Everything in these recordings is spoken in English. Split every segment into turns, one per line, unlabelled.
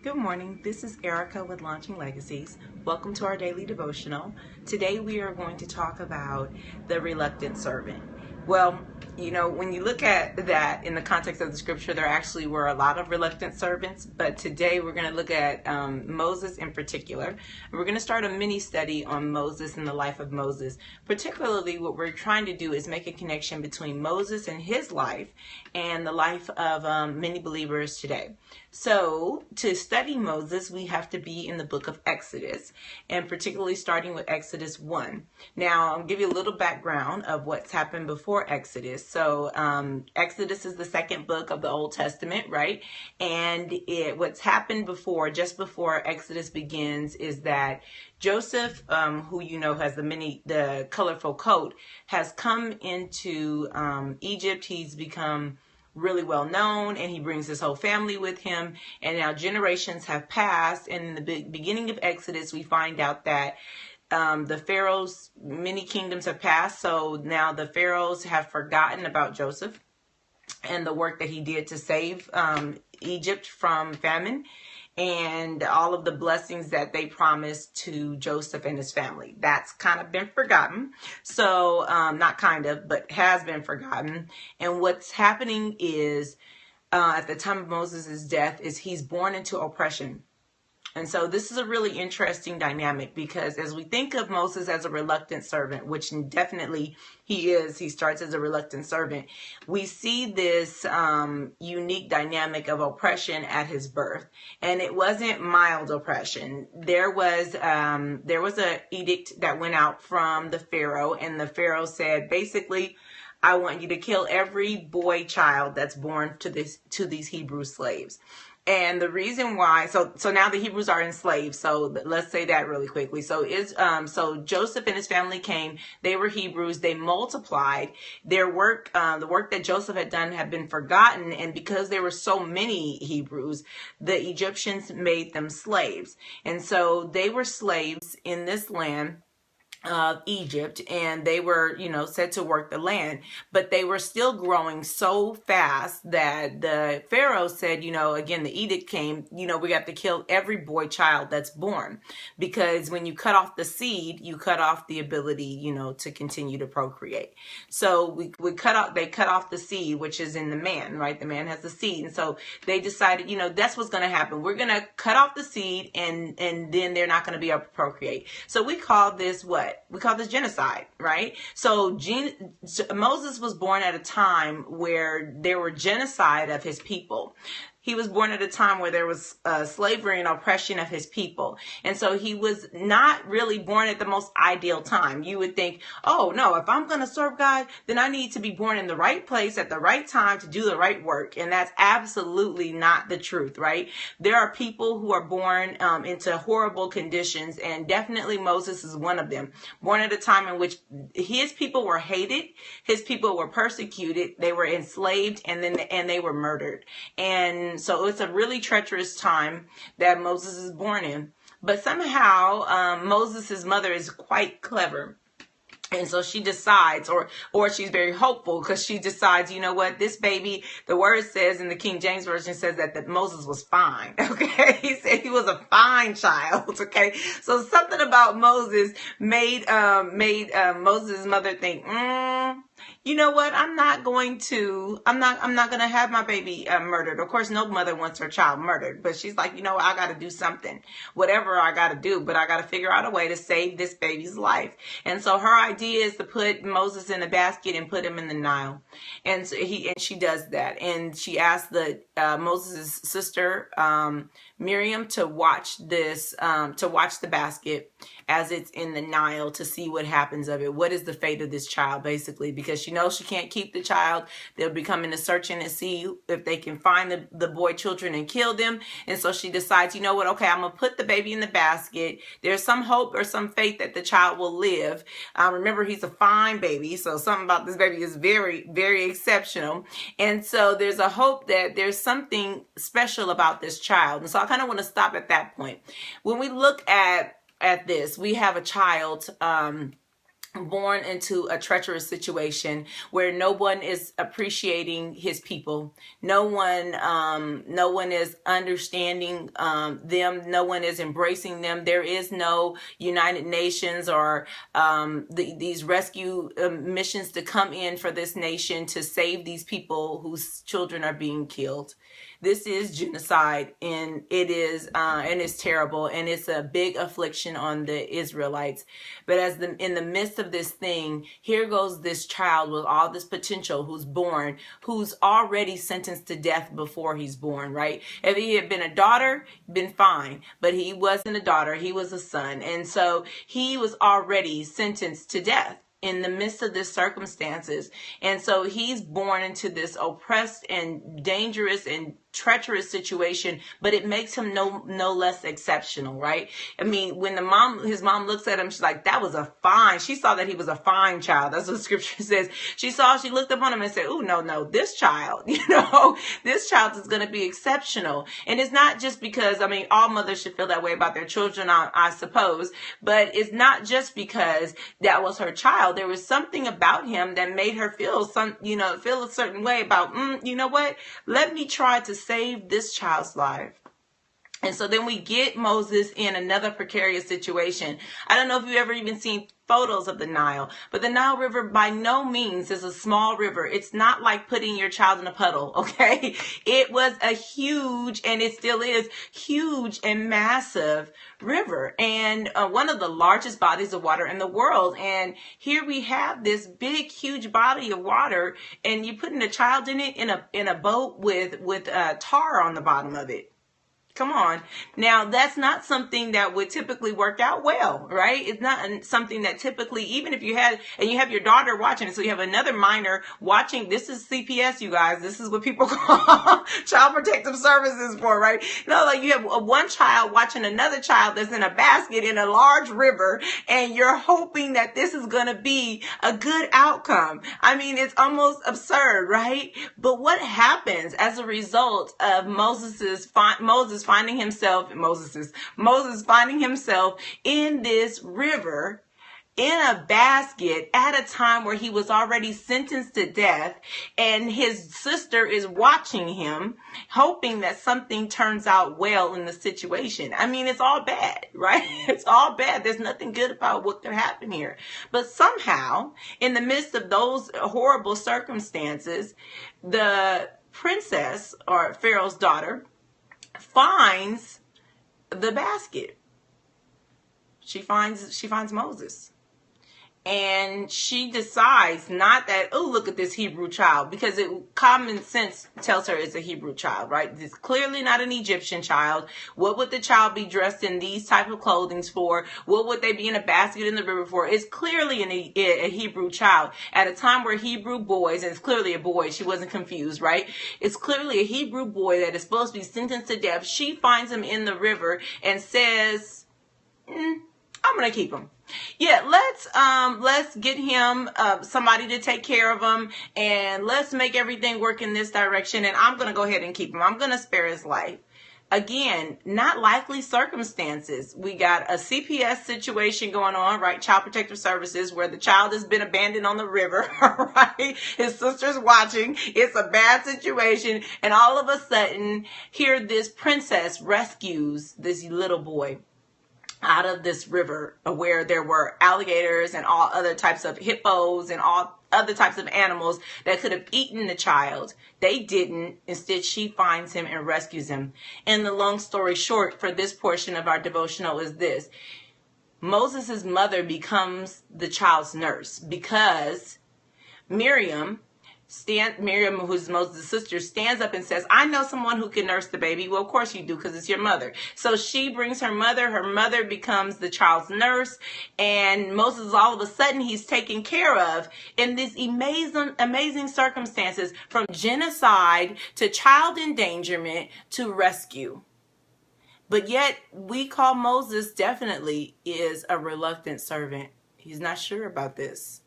Good morning. This is Erica with Launching Legacies. Welcome to our daily devotional. Today we are going to talk about the reluctant servant. Well, when you look at that in the context of the scripture, there actually were a lot of reluctant servants, but today we're going to look at Moses in particular. We're going to start a mini study on Moses and the life of Moses. Particularly, what we're trying to do is make a connection between Moses and his life and the life of many believers today. So, to study Moses, we have to be in the book of Exodus, and particularly starting with Exodus 1. Now, I'll give you a little background of what's happened before Exodus. So, Exodus is the second book of the Old Testament, right? And what's happened just before Exodus begins, is that Joseph, who has the colorful coat, has come into Egypt. He's become really well known, and he brings his whole family with him, and now generations have passed, and in the beginning of Exodus we find out that the pharaohs, many kingdoms have passed, so now the pharaohs have forgotten about Joseph and the work that he did to save Egypt from famine, and all of the blessings that they promised to Joseph and his family. That's kind of been forgotten. So, not kind of, but has been forgotten. And what's happening is, at the time of Moses' death, is he's born into oppression. And so this is a really interesting dynamic, because as we think of Moses as a reluctant servant, which definitely he is, he starts as a reluctant servant, we see this unique dynamic of oppression at his birth. And it wasn't mild oppression. There was a edict that went out from the Pharaoh, and the Pharaoh said, basically, I want you to kill every boy child that's born to these Hebrew slaves. And the reason why, so now the Hebrews are enslaved. So let's say that really quickly. So Joseph and his family came. They were Hebrews. They multiplied. Their work, the work that Joseph had done, had been forgotten. And because there were so many Hebrews, the Egyptians made them slaves. And so they were slaves in this land of Egypt, and they were, said to work the land, but they were still growing so fast that the Pharaoh said, again, the edict came, we have to kill every boy child that's born, because when you cut off the seed, you cut off the ability, to continue to procreate. So they cut off the seed, which is in the man, right? The man has the seed. And so they decided, that's what's going to happen. We're going to cut off the seed, and then they're not going to be able to procreate. So we call this what? We call this genocide, right? So Moses was born at a time where there were genocide of his people. He was born at a time where there was slavery and oppression of his people. And so he was not really born at the most ideal time. You would think, oh, no, if I'm going to serve God, then I need to be born in the right place at the right time to do the right work. And that's absolutely not the truth, right? There are people who are born into horrible conditions, and definitely Moses is one of them. Born at a time in which his people were hated, his people were persecuted, they were enslaved, and they were murdered. And so it's a really treacherous time that Moses is born in. But somehow Moses' mother is quite clever. And so she decides, or she's very hopeful, because she decides, this baby, the word says in the King James Version, says that Moses was fine. Okay. He said he was a fine child. Okay. So something about Moses made Moses' mother think, you know what? I'm not going to have my baby murdered. Of course, no mother wants her child murdered, but she's like, I got to do something, whatever I got to do, but I got to figure out a way to save this baby's life. And so her idea is to put Moses in a basket and put him in the Nile. And so she does that. And she asked Moses' sister, Miriam, to watch the basket as it's in the Nile, to see what happens of it. What is the fate of this child, basically, because she knows she can't keep the child. They'll be coming to searching and see if they can find the boy children and kill them. And so she decides, okay, I'm going to put the baby in the basket. There's some hope or some faith that the child will live. Remember, he's a fine baby, so something about this baby is very, very exceptional. And so there's a hope that there's something special about this child. And so I kind of want to stop at that point. When we look at this, we have a child born into a treacherous situation where no one is appreciating his people. No one is understanding them. No one is embracing them. There is no United Nations or these rescue missions to come in for this nation to save these people whose children are being killed. This is genocide, and it is and it's terrible, and it's a big affliction on the Israelites. But in the midst of this thing, here goes this child with all this potential who's born, who's already sentenced to death before he's born, right? If he had been a daughter, been fine, but he wasn't a daughter, he was a son, and so he was already sentenced to death in the midst of this circumstances. And so he's born into this oppressed and dangerous and treacherous situation, but it makes him no less exceptional, right? I mean, when his mom looks at him, she's like, that was she saw that he was a fine child. That's what scripture says. She looked up on him and said, oh, no, this child, this child is going to be exceptional. And it's not just because, I mean, all mothers should feel that way about their children, I suppose, but it's not just because that was her child. There was something about him that made her feel a certain way about, you know what? Let me try to save this child's life. And so then we get Moses in another precarious situation. I don't know if you've ever even seen photos of the Nile, but the Nile River by no means is a small river. It's not like putting your child in a puddle, okay? It was a huge, and it still is, huge and massive river, and one of the largest bodies of water in the world. And here we have this big, huge body of water, and you're putting a child in it in a boat with tar on the bottom of it. Come on. Now, that's not something that would typically work out well, right? It's not something that typically, even if you have your daughter watching it, so you have another minor watching. This is CPS, you guys. This is what people call Child Protective Services for, right? No, like you have one child watching another child that's in a basket in a large river, and you're hoping that this is going to be a good outcome. I mean, it's almost absurd, right? But what happens as a result of Moses finding himself in this river in a basket at a time where he was already sentenced to death, and his sister is watching him, hoping that something turns out well in the situation. I mean, it's all bad, right? It's all bad. There's nothing good about what could happen here. But somehow, in the midst of those horrible circumstances, the princess, or Pharaoh's daughter, finds the basket. She finds Moses. And she decides not that, oh, look at this Hebrew child, because common sense tells her it's a Hebrew child, right? It's clearly not an Egyptian child. What would the child be dressed in these type of clothing for? What would they be in a basket in the river for? It's clearly a Hebrew child at a time where Hebrew boys, and it's clearly a boy, she wasn't confused, right? It's clearly a Hebrew boy that is supposed to be sentenced to death. She finds him in the river and says, I'm going to keep him. Yeah, let's get him somebody to take care of him, and let's make everything work in this direction, and I'm going to go ahead and keep him. I'm going to spare his life. Again, not likely circumstances. We got a CPS situation going on, right? Child Protective Services, where the child has been abandoned on the river, right? His sister's watching. It's a bad situation. And all of a sudden, here this princess rescues this little boy out of this river where there were alligators and all other types of hippos and all other types of animals that could have eaten the child. They didn't. Instead, she finds him and rescues him. And the long story short for this portion of our devotional is this. Moses' mother becomes the child's nurse because Miriam, who's Moses' sister, stands up and says, I know someone who can nurse the baby. Well, of course you do, because it's your mother. So she brings her mother. Her mother becomes the child's nurse. And Moses, all of a sudden, he's taken care of in these amazing circumstances, from genocide to child endangerment to rescue. But yet we call Moses definitely is a reluctant servant. He's not sure about this.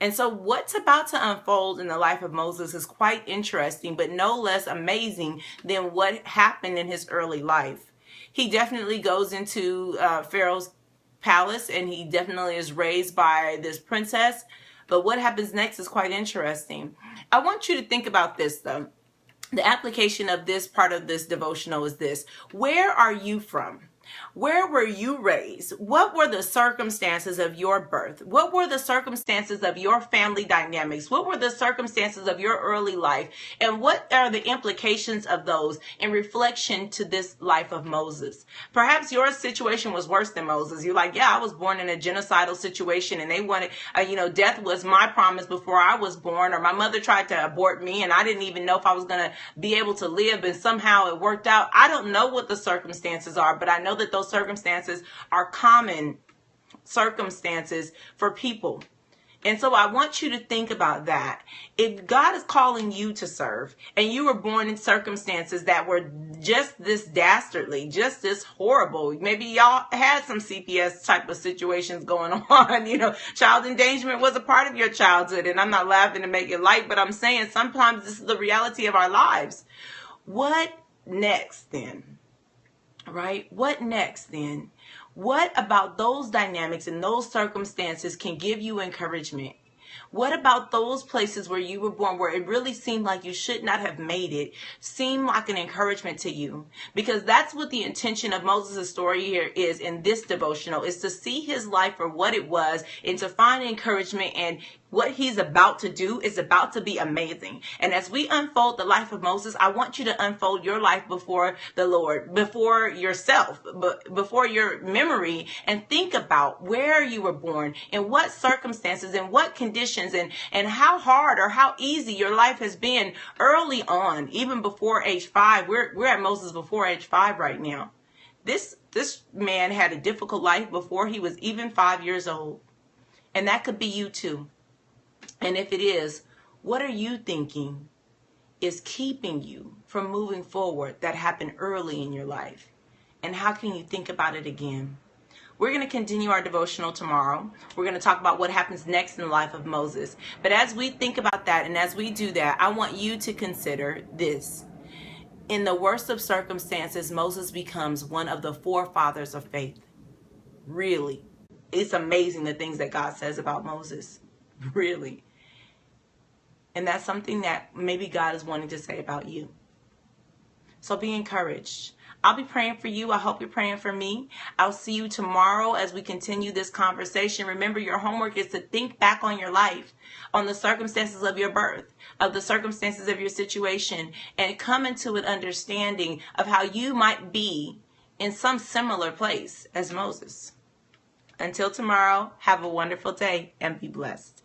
And so what's about to unfold in the life of Moses is quite interesting, but no less amazing than what happened in his early life. He definitely goes into Pharaoh's palace, and he definitely is raised by this princess. But what happens next is quite interesting. I want you to think about this, though. The application of this part of this devotional is this: where are you from? Where were you raised? What were the circumstances of your birth? What were the circumstances of your family dynamics? What were the circumstances of your early life? And what are the implications of those in reflection to this life of Moses? Perhaps your situation was worse than Moses. You're like, yeah, I was born in a genocidal situation, and they wanted, death was my promise before I was born, or my mother tried to abort me and I didn't even know if I was going to be able to live, and somehow it worked out. I don't know what the circumstances are, but I know that those circumstances are common circumstances for people. And so I want you to think about that. If God is calling you to serve, and you were born in circumstances that were just this dastardly, just this horrible, maybe y'all had some CPS type of situations going on, child endangerment was a part of your childhood. And I'm not laughing to make it light, but I'm saying sometimes this is the reality of our lives. What next then? Right? What next then? What about those dynamics and those circumstances can give you encouragement? What about those places where you were born, where it really seemed like you should not have made it, seem like an encouragement to you? Because that's what the intention of Moses' story here is in this devotional, is to see his life for what it was and to find encouragement, and what he's about to do is about to be amazing. And as we unfold the life of Moses, I want you to unfold your life before the Lord, before yourself, before your memory, and think about where you were born, in what circumstances, in what conditions, and how hard or how easy your life has been early on, even before age 5. We're at Moses before age 5 right now. This man had a difficult life before he was even 5 years old. And that could be you too. And if it is, what are you thinking is keeping you from moving forward that happened early in your life? And how can you think about it again? We're going to continue our devotional tomorrow. We're going to talk about what happens next in the life of Moses. But as we think about that, and as we do that, I want you to consider this. In the worst of circumstances, Moses becomes one of the forefathers of faith. Really. It's amazing the things that God says about Moses. Really. And that's something that maybe God is wanting to say about you. So be encouraged. I'll be praying for you. I hope you're praying for me. I'll see you tomorrow as we continue this conversation. Remember, your homework is to think back on your life, on the circumstances of your birth, of the circumstances of your situation, and come into an understanding of how you might be in some similar place as Moses. Until tomorrow, have a wonderful day and be blessed.